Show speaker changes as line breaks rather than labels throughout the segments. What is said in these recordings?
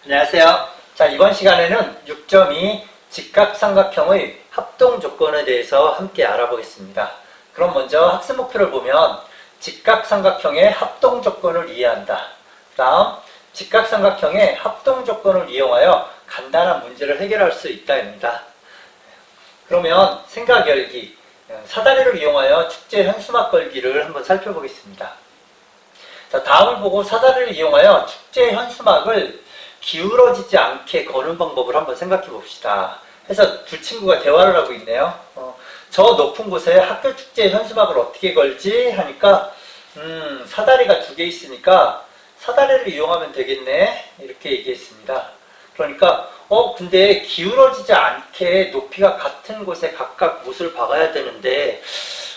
안녕하세요. 자, 이번 시간에는 6.2 직각삼각형의 합동 조건에 대해서 함께 알아보겠습니다. 그럼 먼저 학습 목표를 보면 직각삼각형의 합동 조건을 이해한다. 그 다음 직각삼각형의 합동 조건을 이용하여 간단한 문제를 해결할 수 있다입니다. 그러면 생각 열기, 사다리를 이용하여 축제 현수막 걸기를 한번 살펴보겠습니다. 자, 다음을 보고 사다리를 이용하여 축제 현수막을 기울어지지 않게 거는 방법을 한번 생각해 봅시다. 해서 두 친구가 대화를 하고 있네요. 저 높은 곳에 학교 축제 현수막을 어떻게 걸지? 하니까 사다리가 두 개 있으니까 사다리를 이용하면 되겠네. 이렇게 얘기했습니다. 그러니까 근데 기울어지지 않게 높이가 같은 곳에 각각 못을 박아야 되는데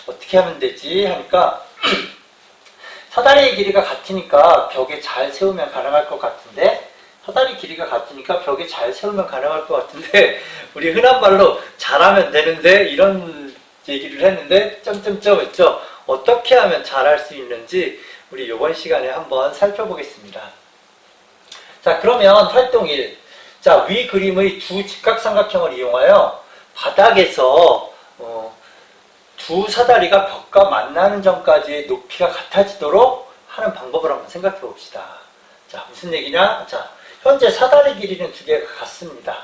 어떻게 하면 되지? 하니까 사다리의 길이가 같으니까 벽에 잘 세우면 가능할 것 같은데 사다리 길이가 같으니까 벽에 잘 세우면 가능할 것 같은데 우리 흔한 말로 잘하면 되는데 이런 얘기를 했는데 점점점 했죠. 어떻게 하면 잘할 수 있는지 우리 이번 시간에 한번 살펴보겠습니다. 자, 그러면 활동 1. 자, 위 그림의 두 직각삼각형을 이용하여 바닥에서 두 사다리가 벽과 만나는 점까지의 높이가 같아지도록 하는 방법을 한번 생각해 봅시다. 자, 무슨 얘기냐? 자, 현재 사다리 길이는 두 개가 같습니다.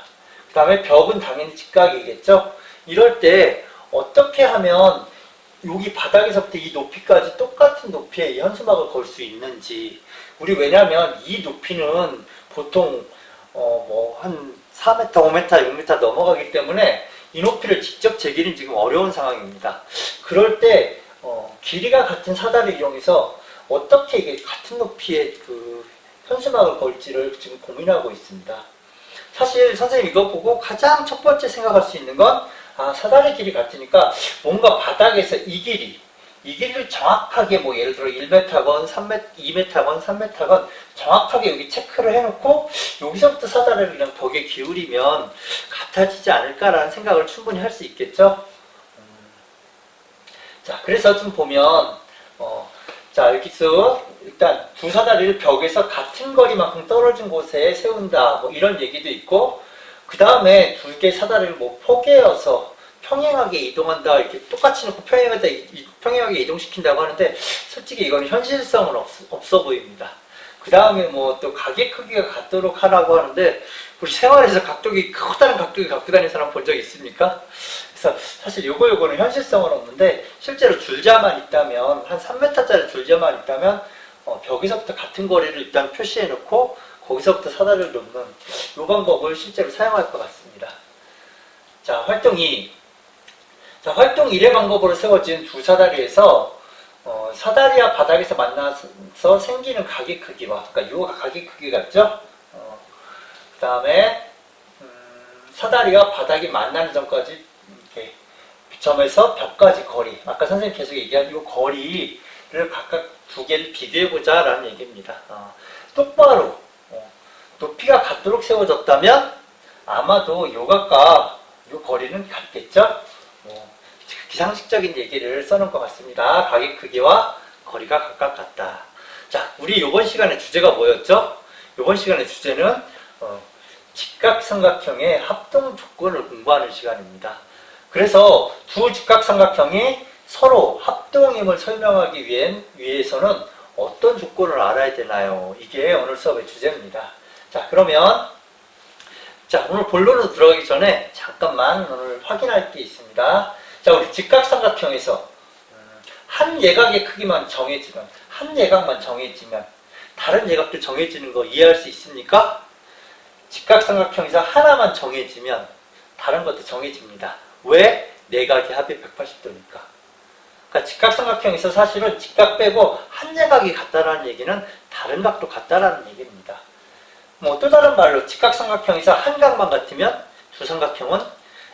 그 다음에 벽은 당연히 직각이겠죠? 이럴 때 어떻게 하면 여기 바닥에서부터 이 높이까지 똑같은 높이의 현수막을 걸 수 있는지. 우리 왜냐면 이 높이는 보통 한 4m, 5m, 6m 넘어가기 때문에 이 높이를 직접 재기는 지금 어려운 상황입니다. 그럴 때 길이가 같은 사다리를 이용해서 어떻게 이게 같은 높이의 그 현수막을 걸지를 지금 고민하고 있습니다. 사실 선생님 이거 보고 가장 첫 번째 생각할 수 있는 건 사다리 길이 같으니까 뭔가 바닥에서 이 길이를 정확하게 예를 들어 1m건 3m, 2m건 3m건 정확하게 여기 체크를 해놓고 여기서부터 사다리를 그냥 벽에 기울이면 같아지지 않을까라는 생각을 충분히 할 수 있겠죠. 자, 그래서 좀 보면 자, 여기서 일단 두 사다리를 벽에서 같은 거리만큼 떨어진 곳에 세운다. 이런 얘기도 있고, 그 다음에 두 개 사다리를 포개어서 평행하게 이동한다. 이렇게 똑같이 놓고 평행하게 이동시킨다고 하는데, 솔직히 이건 현실성은 없어 보입니다. 그 다음에 또 가게 크기가 같도록 하라고 하는데, 우리 생활에서 커다란 각도기 갖고 다니는 사람 본 적 있습니까? 그래서 사실 요거는 현실성은 없는데 실제로 줄자만 있다면 한 3m짜리 줄자만 있다면 벽에서부터 같은 거리를 일단 표시해 놓고 거기서부터 사다리를 놓는 요 방법을 실제로 사용할 것 같습니다. 자, 활동 2. 자, 활동 1의 방법으로 세워진 두 사다리에서 사다리와 바닥에서 만나서 생기는 가게 크기와 그러니까 요가 가게 크기 같죠? 그 다음에 사다리와 바닥이 만나는 점까지 이렇게 점에서 벽까지 거리, 아까 선생님 계속 얘기한 이 거리를 각각 두 개를 비교해보자 라는 얘기입니다. 똑바로 높이가 같도록 세워졌다면 아마도 요각과 요 거리는 같겠죠? 기상식적인 얘기를 써놓은 것 같습니다. 가게 크기와 거리가 각각 같다. 자, 우리 요번 시간의 주제가 뭐였죠? 요번 시간의 주제는 직각삼각형의 합동 조건을 공부하는 시간입니다. 그래서 두 직각삼각형이 서로 합동임을 설명하기 위해서는 어떤 조건을 알아야 되나요? 이게 오늘 수업의 주제입니다. 자, 그러면 오늘 본론으로 들어가기 전에 잠깐만 오늘 확인할 게 있습니다. 자, 우리 직각삼각형에서 한 예각의 크기만 정해지면, 한 예각만 정해지면 다른 예각도 정해지는 거 이해할 수 있습니까? 직각삼각형에서 하나만 정해지면 다른 것도 정해집니다. 왜? 내각의 합이 180도니까. 그러니까 직각삼각형에서 사실은 직각 빼고 한 예각이 같다라는 얘기는 다른 각도 같다라는 얘기입니다. 또 다른 말로 직각삼각형에서 한 각만 같으면 두 삼각형은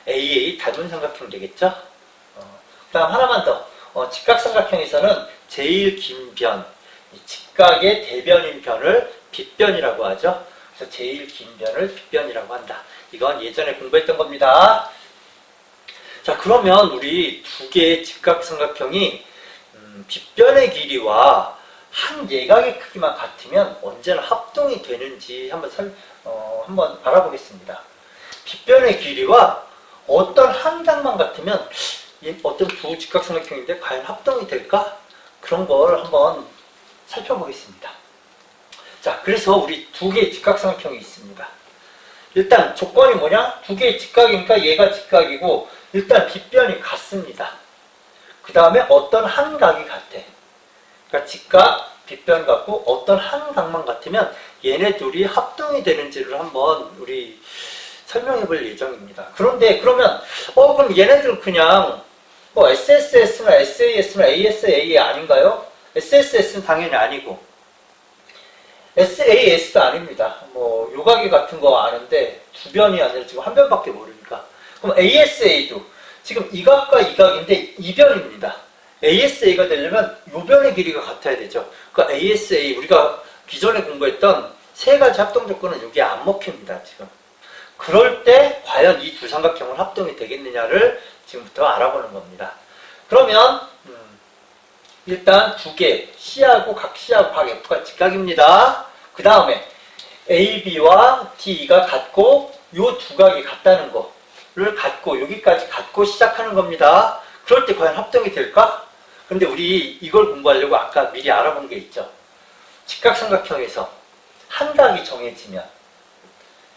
AA 닮은 삼각형 되겠죠? 그 다음 하나만 더. 직각삼각형에서는 제일 긴 변, 직각의 대변인 변을 빗변이라고 하죠. 그래서 제일 긴 변을 빗변이라고 한다. 이건 예전에 공부했던 겁니다. 자, 그러면 우리 두 개의 직각삼각형이 빗변의 길이와 한 예각의 크기만 같으면 언제나 합동이 되는지 한번 알아보겠습니다. 빗변의 길이와 어떤 한 각만 같으면 어떤 두 직각삼각형인데 과연 합동이 될까? 그런 걸 한번 살펴보겠습니다. 자, 그래서 우리 두 개의 직각삼각형이 있습니다. 일단 조건이 뭐냐? 두 개의 직각이니까 얘가 직각이고 일단 빗변이 같습니다. 그 다음에 어떤 한 각이 같아. 그러니까 직각, 빗변 같고 어떤 한 각만 같으면 얘네 둘이 합동이 되는지를 한번 우리 설명해 볼 예정입니다. 그런데 그러면 그럼 얘네들은 그냥 SSS나 SAS나 ASA 아닌가요? SSS는 당연히 아니고 SAS도 아닙니다. 요각이 같은 거 아는데 두 변이 아니라 지금 한 변밖에 모르니까. 그럼 ASA도 지금 이 각과 이 각인데 이 변입니다. ASA가 되려면 요 변의 길이가 같아야 되죠. 그러니까 ASA 우리가 기존에 공부했던 세 가지 합동 조건은 여기에 안 먹힙니다. 지금. 그럴 때 과연 이 두 삼각형은 합동이 되겠느냐를 지금부터 알아보는 겁니다. 그러면 일단 두 개, C하고 각 C하고 각 F가 직각입니다. 그 다음에 AB와 DE가 같고 요 두 각이 같다는 거를 갖고 여기까지 갖고 시작하는 겁니다. 그럴 때 과연 합동이 될까? 근데 우리 이걸 공부하려고 아까 미리 알아본 게 있죠. 직각삼각형에서 한 각이 정해지면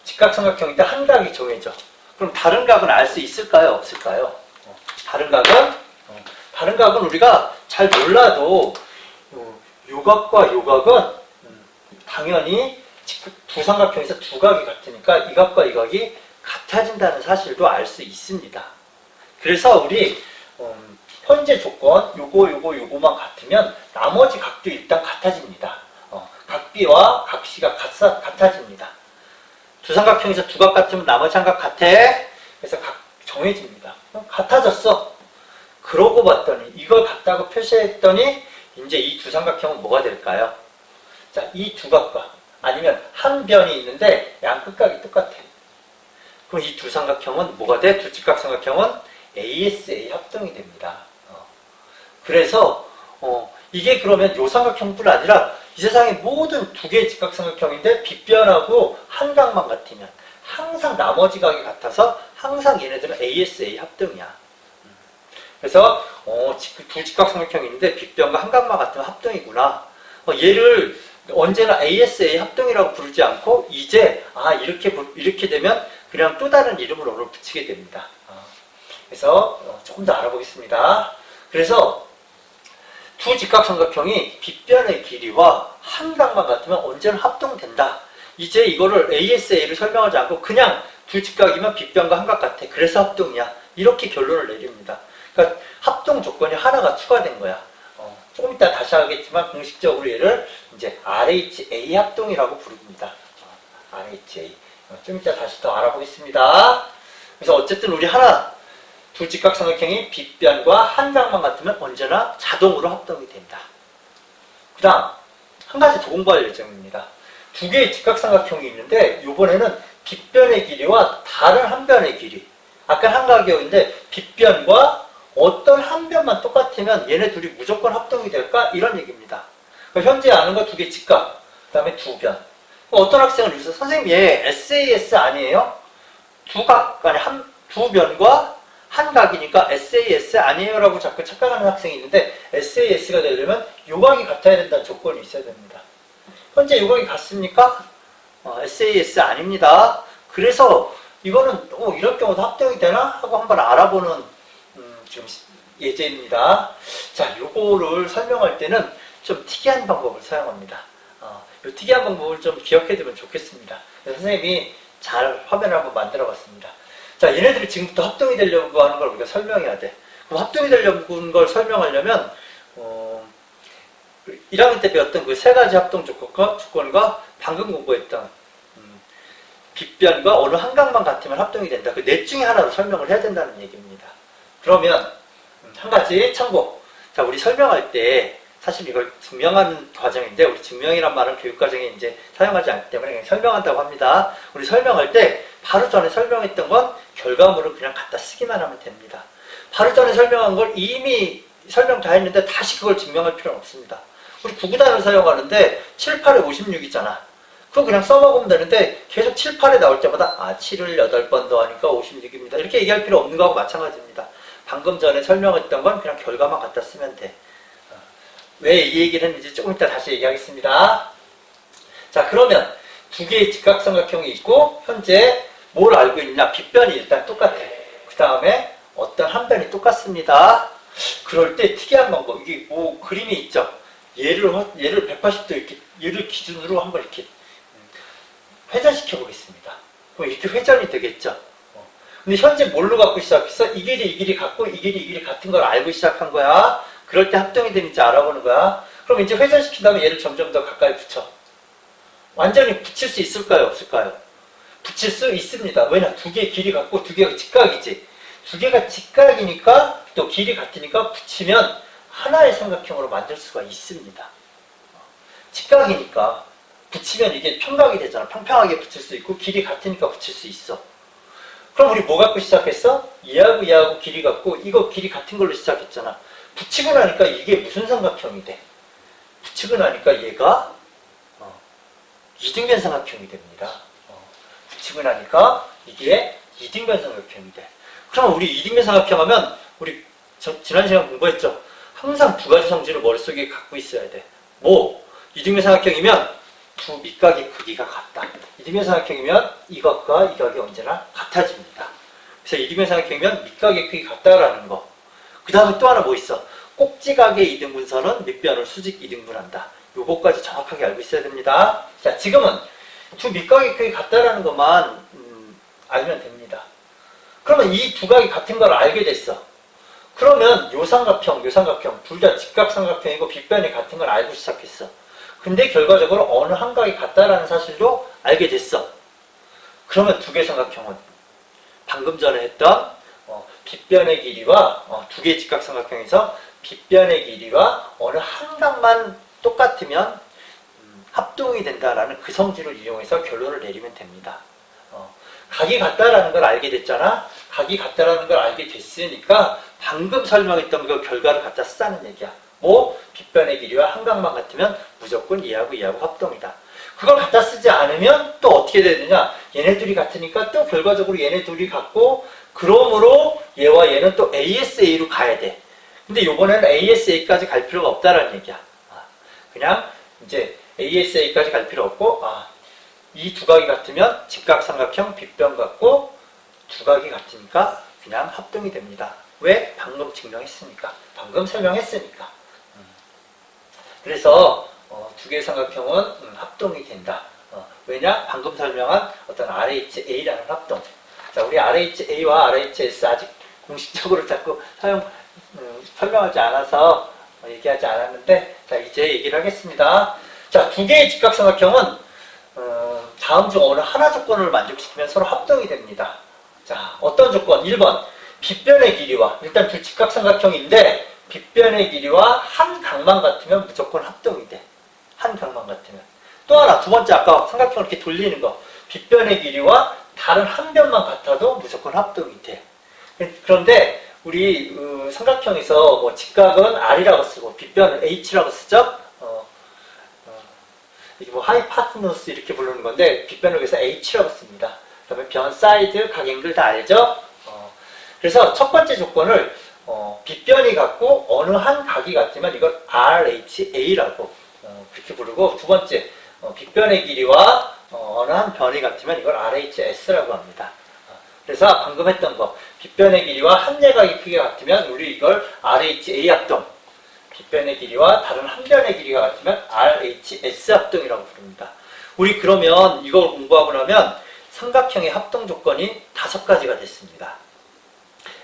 직각삼각형일 때 한 각이 정해져. 그럼 다른 각은 알 수 있을까요? 없을까요? 다른 각은 우리가 잘 몰라도 요 각과 요 각은 당연히 두 삼각형에서 두 각이 같으니까 이 각과 이 각이 같아진다는 사실도 알 수 있습니다. 그래서 우리 현재 조건 요거만 같으면 나머지 각도 일단 같아집니다. 각 B와 각 C가 같아집니다. 두 삼각형에서 두 각 같으면 나머지 한 각 같아. 그래서 각 정해집니다. 같아졌어. 그러고 봤더니 이걸 같다고 표시했더니 이제 이 두 삼각형은 뭐가 될까요? 자, 이 두 각과 아니면 한 변이 있는데 양 끝각이 똑같아. 그럼 이 두 삼각형은 뭐가 돼? 두 직각삼각형은 ASA 합동이 됩니다. 그래서 이게 그러면 요 삼각형뿐 아니라 이 세상의 모든 두 개의 직각삼각형인데 빗변하고 한 각만 같으면 항상 나머지 각이 같아서 항상 얘네들은 ASA 합동이야. 그래서 두 직각삼각형인데 빗변과 한 각만 같으면 합동이구나. 얘를 언제나 ASA 합동이라고 부르지 않고 이제 이렇게 되면 그냥 또 다른 이름으로 오늘 붙이게 됩니다. 그래서 조금 더 알아보겠습니다. 그래서 두 직각삼각형이 빗변의 길이와 한 각만 같으면 언제나 합동된다. 이제 이거를 ASA를 설명하지 않고 그냥 두 직각이면 빗변과 한 각 같아. 그래서 합동이야. 이렇게 결론을 내립니다. 그러니까 합동 조건이 하나가 추가된 거야. 조금 이따 다시 하겠지만 공식적으로 얘를 이제 RHA 합동이라고 부릅니다. RHA. 좀 이따 다시 더 알아보겠습니다. 그래서 어쨌든 우리 두 직각삼각형이 빗변과 한 각만 같으면 언제나 자동으로 합동이 된다. 그 다음 한 가지 더 공부할 예정입니다. 두 개의 직각삼각형이 있는데 이번에는 빗변의 길이와 다른 한 변의 길이. 아까 한 각이었는데 빗변과 어떤 한 변만 똑같으면 얘네 둘이 무조건 합동이 될까? 이런 얘기입니다. 그러니까 현재 아는 거 두 개 직각, 그 다음에 두 변. 어떤 학생은 여기서 선생님 얘 SAS 아니에요? 두 변과 한 각이니까 SAS 아니에요? 라고 자꾸 착각하는 학생이 있는데 SAS가 되려면 요각이 같아야 된다는 조건이 있어야 됩니다. 현재 요각이 같습니까? SAS 아닙니다. 그래서 이거는 이럴 경우도 합동이 되나? 하고 한번 알아보는 지금 예제입니다. 자, 요거를 설명할 때는 좀 특이한 방법을 사용합니다. 요 특이한 방법을 좀 기억해두면 좋겠습니다. 선생님이 잘 화면을 한번 만들어 봤습니다. 자, 얘네들이 지금부터 합동이 되려고 하는 걸 우리가 설명해야 돼. 그럼 합동이 되려고 하는 걸 설명하려면 1학년 때 배웠던 그 세 가지 합동 조건과 방금 공부했던 빗변과 어느 한 각만 같으면 합동이 된다. 그 넷 중에 하나로 설명을 해야 된다는 얘기입니다. 그러면 한 가지 참고. 자, 우리 설명할 때 사실 이걸 증명하는 과정인데 우리 증명이란 말은 교육 과정에 이제 사용하지 않기 때문에 그냥 설명한다고 합니다. 우리 설명할 때 바로 전에 설명했던 건 결과물을 그냥 갖다 쓰기만 하면 됩니다. 바로 전에 설명한 걸 이미 설명 다 했는데 다시 그걸 증명할 필요는 없습니다. 우리 구구단을 사용하는데 7, 8에 56이잖아. 그거 그냥 써먹으면 되는데 계속 7, 8에 나올 때마다 7을 8번 더하니까 56입니다. 이렇게 얘기할 필요 없는 거하고 마찬가지입니다. 방금 전에 설명했던 건 그냥 결과만 갖다 쓰면 돼. 왜 이 얘기를 했는지 조금 이따 다시 얘기하겠습니다. 자, 그러면 두 개의 직각삼각형이 있고 현재 뭘 알고 있냐? 빗변이 일단 똑같아. 그 다음에 어떤 한 변이 똑같습니다. 그럴 때 특이한 방법, 이게 뭐 그림이 있죠. 얘를 180도 이렇게 얘를 기준으로 한번 이렇게 회전시켜 보겠습니다. 그럼 이렇게 회전이 되겠죠. 근데 현재 뭘로 갖고 시작했어? 이 길이 같고 이 길이 같은 걸 알고 시작한 거야. 그럴 때 합동이 되는지 알아보는 거야. 그럼 이제 회전시킨 다음에 얘를 점점 더 가까이 붙여. 완전히 붙일 수 있을까요? 없을까요? 붙일 수 있습니다. 왜냐? 두 개의 길이 같고 두 개가 직각이지. 두 개가 직각이니까 또 길이 같으니까 붙이면 하나의 삼각형으로 만들 수가 있습니다. 직각이니까 붙이면 이게 평각이 되잖아. 평평하게 붙일 수 있고 길이 같으니까 붙일 수 있어. 그럼 우리 뭐 갖고 시작했어? 얘하고 길이 같고 이거 길이 같은 걸로 시작했잖아. 붙이고 나니까 이게 무슨 삼각형이 돼? 붙이고 나니까 얘가 이등변 삼각형이 됩니다. 붙이고 나니까 이게 이등변 삼각형이 돼. 그럼 우리 이등변 삼각형 하면 우리 지난 시간 공부했죠? 항상 두 가지 성질을 머릿속에 갖고 있어야 돼. 뭐? 이등변 삼각형이면 두 밑각의 크기가 같다. 이등변 삼각형이면 이각과 이각이 언제나 같아집니다. 그래서 이등변 삼각형이면 밑각의 크기 같다라는 거. 그 다음에 또 하나 뭐 있어? 꼭지각의 이등분선은 밑변을 수직 이등분한다. 요거까지 정확하게 알고 있어야 됩니다. 자, 지금은 두 밑각의 크기 같다라는 것만 알면 됩니다. 그러면 이 두 각이 같은 걸 알게 됐어. 그러면 요 삼각형 둘 다 직각삼각형이고 빗변이 같은 걸 알고 시작했어. 근데 결과적으로 어느 한 각이 같다라는 사실도 알게 됐어. 그러면 두 개의 삼각형은 방금 전에 했던 빗변의 길이와 두 개의 직각삼각형에서 빗변의 길이와 어느 한 각만 똑같으면 합동이 된다라는 그 성질을 이용해서 결론을 내리면 됩니다. 각이 같다라는 걸 알게 됐잖아. 각이 같다라는 걸 알게 됐으니까 방금 설명했던 그 결과를 갖다 쓰자는 얘기야. 뭐 빗변의 길이와 한 각만 같으면 무조건 얘하고 합동이다. 그걸 갖다 쓰지 않으면 또 어떻게 돼야 되냐? 얘네 둘이 같으니까 또 결과적으로 얘네 둘이 같고 그러므로 얘와 얘는 또 ASA로 가야 돼. 근데 요번에는 ASA까지 갈 필요가 없다라는 얘기야. 그냥 이제 ASA까지 갈 필요 없고 이 두 각이 같으면 직각삼각형 빗변 같고 두 각이 같으니까 그냥 합동이 됩니다. 왜? 방금 증명했으니까. 방금 설명했으니까. 그래서 두 개의 삼각형은 합동이 된다. 왜냐? 방금 설명한 어떤 RHA라는 합동. 자, 우리 RHA와 RHS 아직 공식적으로 자꾸 설명하지 않아서 얘기하지 않았는데, 자, 이제 얘기를 하겠습니다. 자, 두 개의 직각삼각형은 다음 중 어느 하나 조건을 만족시키면 서로 합동이 됩니다. 자, 어떤 조건? 1번. 빗변의 길이와, 일단 두 직각삼각형인데 빗변의 길이와 한 각만 같으면 무조건 합동이 돼. 한 각만 같으면. 또 하나, 두 번째, 아까 삼각형을 이렇게 돌리는 거. 빗변의 길이와 다른 한 변만 같아도 무조건 합동이 돼. 그런데 우리 삼각형에서 뭐 직각은 R이라고 쓰고 빗변은 H라고 쓰죠. 이게 뭐 하이파트너스 이렇게 부르는 건데 빗변을 위해서 H라고 씁니다. 그다음에 변, 사이드, 각, 앵글 다 알죠? 그래서 첫 번째 조건을 빗변이 같고 어느 한 각이 같으면 이걸 RHA라고 그렇게 부르고, 두 번째 빗변의 길이와 어느 한 변이 같으면 이걸 RHS라고 합니다. 그래서 방금 했던 거 빗변의 길이와 한 내각의 크기가 같으면 우리 이걸 RHA 합동, 빗변의 길이와 다른 한 변의 길이가 같으면 RHS 합동이라고 부릅니다. 우리 그러면 이걸 공부하고 나면 삼각형의 합동 조건이 5가지가 됐습니다.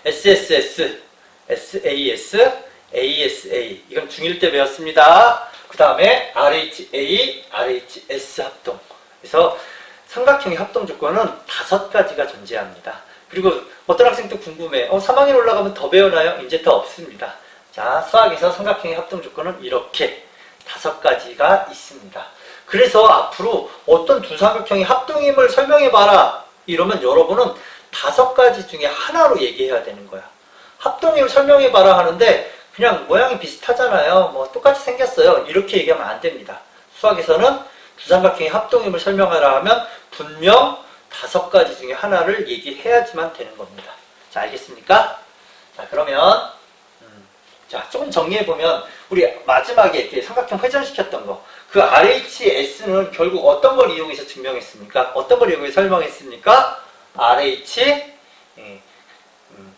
SSS, SAS, ASA 이건 중1 때 배웠습니다. 그 다음에 RHA, RHS 합동. 그래서 삼각형의 합동 조건은 5가지가 존재합니다. 그리고 어떤 학생도 궁금해. 3학년 올라가면 더 배우나요? 이제 더 없습니다. 자, 수학에서 삼각형의 합동 조건은 이렇게 5가지가 있습니다. 그래서 앞으로 어떤 두 삼각형의 합동임을 설명해봐라 이러면 여러분은 5가지 중에 하나로 얘기해야 되는 거야. 합동임을 설명해봐라 하는데 그냥 모양이 비슷하잖아요. 뭐 똑같이 생겼어요. 이렇게 얘기하면 안 됩니다. 수학에서는 두 삼각형의 합동임을 설명하라 하면 분명 5가지 중에 하나를 얘기해야지만 되는 겁니다. 자, 알겠습니까? 자, 그러면 자, 조금 정리해보면 우리 마지막에 이렇게 삼각형 회전시켰던 거, 그 RHS는 결국 어떤 걸 이용해서 증명했습니까? 어떤 걸 이용해서 설명했습니까?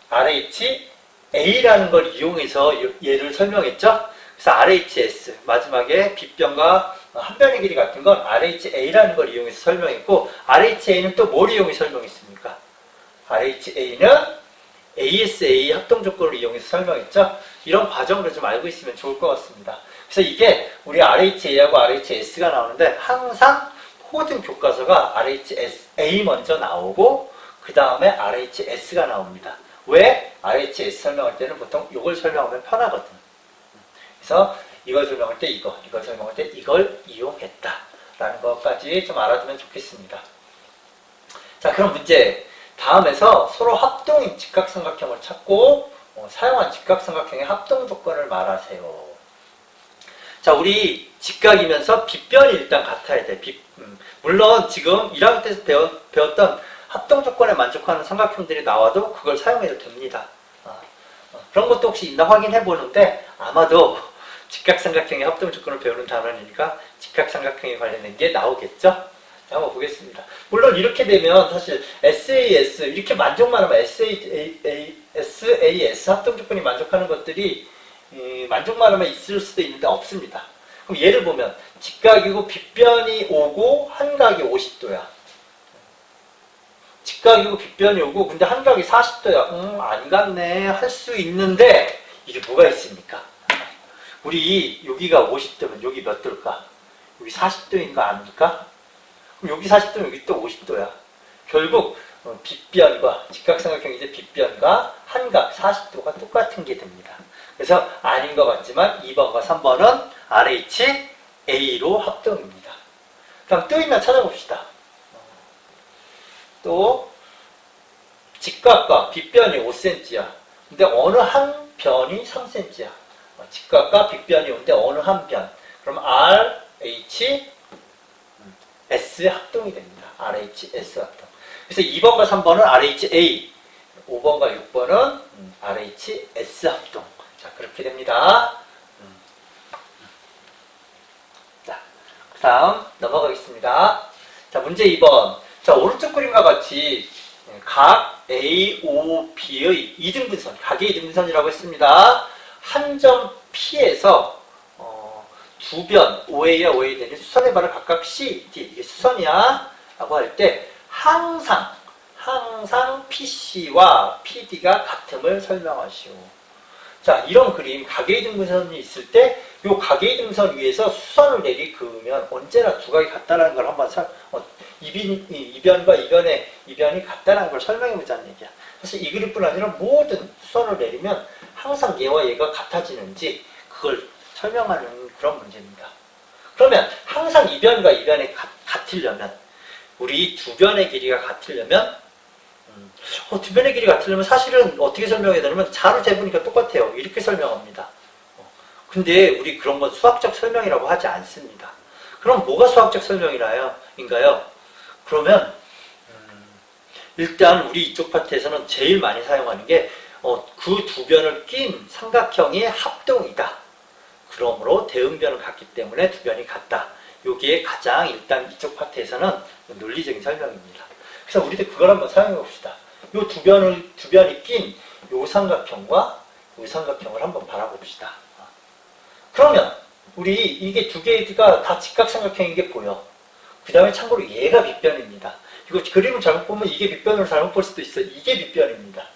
RHA라는 걸 이용해서 얘를 설명했죠? 그래서 RHS, 마지막에 빗변과 한 변의 길이 같은 건 RHA라는 걸 이용해서 설명했고, RHA는 또 뭘 이용해서 설명했습니까? RHA는 ASA 합동조건을 이용해서 설명했죠? 이런 과정을 좀 알고 있으면 좋을 것 같습니다. 그래서 이게 우리 RHA하고 RHS가 나오는데 항상 모든 교과서가 RHA 먼저 나오고 그 다음에 RHS가 나옵니다. 왜? RHS 설명할 때는 보통 이걸 설명하면 편하거든. 그래서 이걸 설명할 때 이걸 설명할 때 이걸 이용했다 라는 것까지 좀 알아두면 좋겠습니다. 자, 그럼 문제. 다음에서 서로 합동인 직각삼각형을 찾고 사용한 직각삼각형의 합동 조건을 말하세요. 자, 우리 직각이면서 빗변이 일단 같아야 돼. 물론 지금 1학년 때에서 배웠던 합동 조건에 만족하는 삼각형들이 나와도 그걸 사용해도 됩니다. 그런 것도 혹시 있나 확인해 보는데 아마도 직각삼각형의 합동 조건을 배우는 단원이니까 직각삼각형에 관련된 게 나오겠죠? 자, 한번 보겠습니다. 물론 이렇게 되면 사실 SAS 이렇게 만족만 하면 SAS 합동 조건이 만족하는 것들이 만족만 하면 있을 수도 있는데 없습니다. 그럼 예를 보면 직각이고 빗변이 오고 한각이 50도야. 직각이고 빗변이 오고 근데 한각이 40도야. 안 갔네 할 수 있는데 이게 뭐가 있습니까? 우리 여기가 50도면 여기 몇 도일까? 여기 40도인 거 아닙니까? 그럼 여기 40도면 여기 또 50도야. 결국 빗변과 직각삼각형 이제 빗변과 한각 40도가 똑같은 게 됩니다. 그래서 아닌 것 같지만 2번과 3번은 RHA로 합동입니다. 그럼 또 있나 찾아봅시다. 또 직각과 빗변이 5cm야. 근데 어느 한 변이 3cm야. 직각과 빗변이 오는데 어느 한 변. 그럼 RHS 합동이 됩니다. RHS 합동. 그래서 2번과 3번은 RHA, 5번과 6번은 RHS 합동. 자, 그렇게 됩니다. 자, 그 다음 넘어가겠습니다. 자, 문제 2번. 자, 오른쪽 그림과 같이 각 AOB의 이등분선, 각의 이등분선이라고 했습니다. 한 점 P에서 두 변, OA와 OA 되는 수선의 발을 각각 C, D, 이게 수선이야 라고 할 때 항상 PC와 PD가 같음을 설명하시오. 자, 이런 그림, 각의 등분선이 있을 때 이 각의 등선 위에서 수선을 내리 그으면 언제나 두 각이 같다는 걸 한번 이변과 이변이 같다는 걸 설명해보자는 얘기야. 사실 이 그림뿐 아니라 모든 수선을 내리면 항상 얘와 얘가 같아지는지 그걸 설명하는 그런 문제입니다. 그러면 항상 이변과 이변이 같으려면 우리 두 변의 길이가 같으려면 두 변의 길이 같으려면 사실은 어떻게 설명해야 되냐면 자로 재보니까 똑같아요. 이렇게 설명합니다. 근데 우리 그런 건 수학적 설명이라고 하지 않습니다. 그럼 뭐가 수학적 설명인가요? 그러면 일단 우리 이쪽 파트에서는 제일 많이 사용하는 게 그 두 변을 낀 삼각형의 합동이다. 그러므로 대응변은 같기 때문에 두 변이 같다. 여기에 가장 일단 이쪽 파트에서는 논리적인 설명입니다. 그래서 우리도 그걸 한번 사용해 봅시다. 이 두 변이 낀 이 삼각형과 이 삼각형을 한번 바라봅시다. 그러면 우리 이게 두 개가 다 직각삼각형인 게 보여. 그 다음에 참고로 얘가 빗변입니다. 이거 그림을 잘못 보면 이게 빗변으로 잘못 볼 수도 있어요. 이게 빗변입니다.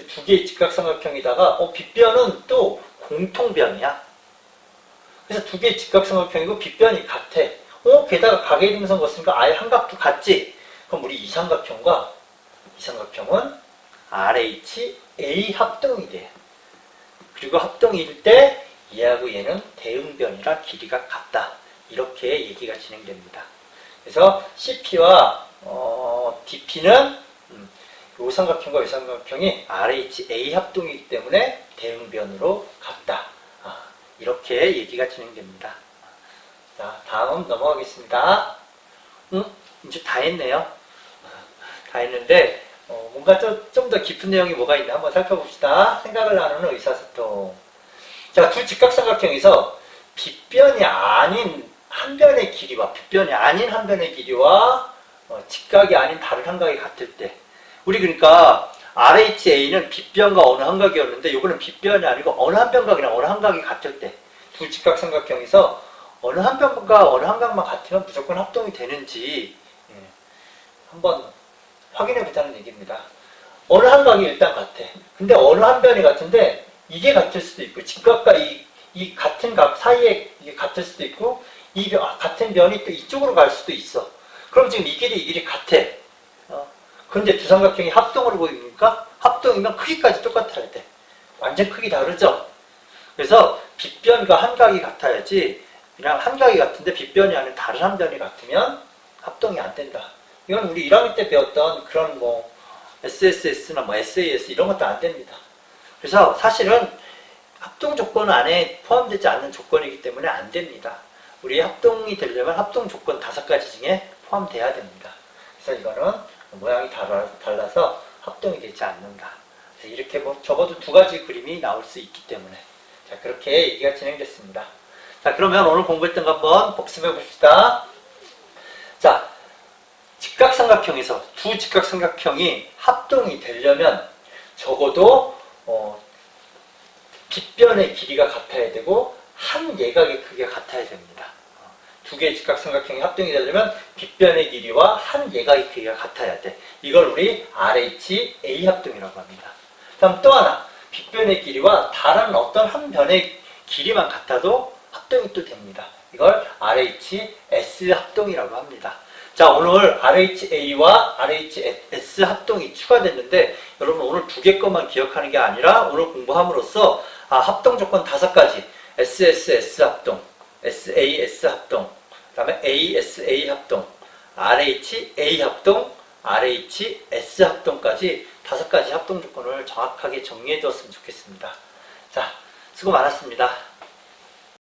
두 개의 직각삼각형이다가 빗변은 또 공통변이야. 그래서 두 개의 직각삼각형이고 빗변이 같아. 게다가 각의 등선 거으니까 아예 한각도 같지. 그럼 우리 이 삼각형은 RHA 합동이 돼. 그리고 합동일 때 얘하고 얘는 대응변이라 길이가 같다. 이렇게 얘기가 진행됩니다. 그래서 CP와 DP는 요 삼각형과 이 삼각형이 RHA 합동이기 때문에 대응변으로 같다. 이렇게 얘기가 진행됩니다. 자, 다음 넘어가겠습니다. 이제 다 했네요. 다 했는데 뭔가 좀 더 깊은 내용이 뭐가 있나 한번 살펴봅시다. 생각을 나누는 의사소통. 자, 두 직각삼각형에서 빗변이 아닌 한 변의 길이와 빗변이 아닌 한 변의 길이와 직각이 아닌 다른 한각이 같을 때, 우리 그러니까 RHA는 빗변과 어느 한각이었는데 이거는 빗변이 아니고 어느 한 변각이랑 어느 한각이 같을 때, 두 직각삼각형에서 어느 한 변과 어느 한각만 같으면 무조건 합동이 되는지 한번 확인해 보자는 얘기입니다. 어느 한각이 일단 같아. 근데 어느 한 변이 같은데 이게 같을 수도 있고, 직각과 이 같은 각 사이에 이게 같을 수도 있고, 같은 변이 또 이쪽으로 갈 수도 있어. 그럼 지금 이 길이 같아. 근데 두 삼각형이 합동으로 보입니까? 합동이면 크기까지 똑같아야 돼. 완전 크기 다르죠? 그래서 빗변과 한각이 같아야지, 그냥 한각이 같은데 빗변이 아닌 다른 한 변이 같으면 합동이 안 된다. 이건 우리 1학년 때 배웠던 그런 SSS나 SAS 이런 것도 안 됩니다. 그래서 사실은 합동 조건 안에 포함되지 않는 조건이기 때문에 안 됩니다. 우리 합동이 되려면 합동 조건 5가지 중에 포함돼야 됩니다. 그래서 이거는 모양이 달라서 합동이 되지 않는다. 그래서 이렇게 적어도 2가지 그림이 나올 수 있기 때문에, 자, 그렇게 얘기가 진행됐습니다. 자, 그러면 오늘 공부했던 거 한번 복습해 봅시다. 자, 직각삼각형에서 두 직각삼각형이 합동이 되려면 적어도 빗변의 길이가 같아야 되고 한 예각의 크기가 같아야 됩니다. 두 개의 직각삼각형이 합동이 되려면 빗변의 길이와 한 예각의 크기가 같아야 돼. 이걸 우리 RHA 합동이라고 합니다. 다음 또 하나, 빗변의 길이와 다른 어떤 한 변의 길이만 같아도 합동이 또 됩니다. 이걸 RHS 합동이라고 합니다. 자, 오늘 RHA와 RHS 합동이 추가됐는데, 여러분 오늘 2개 것만 기억하는 게 아니라 오늘 공부함으로써 합동 조건 5가지, SSS 합동, SAS 합동, 그 다음에 ASA 합동, RHA 합동, RHS 합동까지 5가지 합동 조건을 정확하게 정리해 두었으면 좋겠습니다. 자, 수고 많았습니다.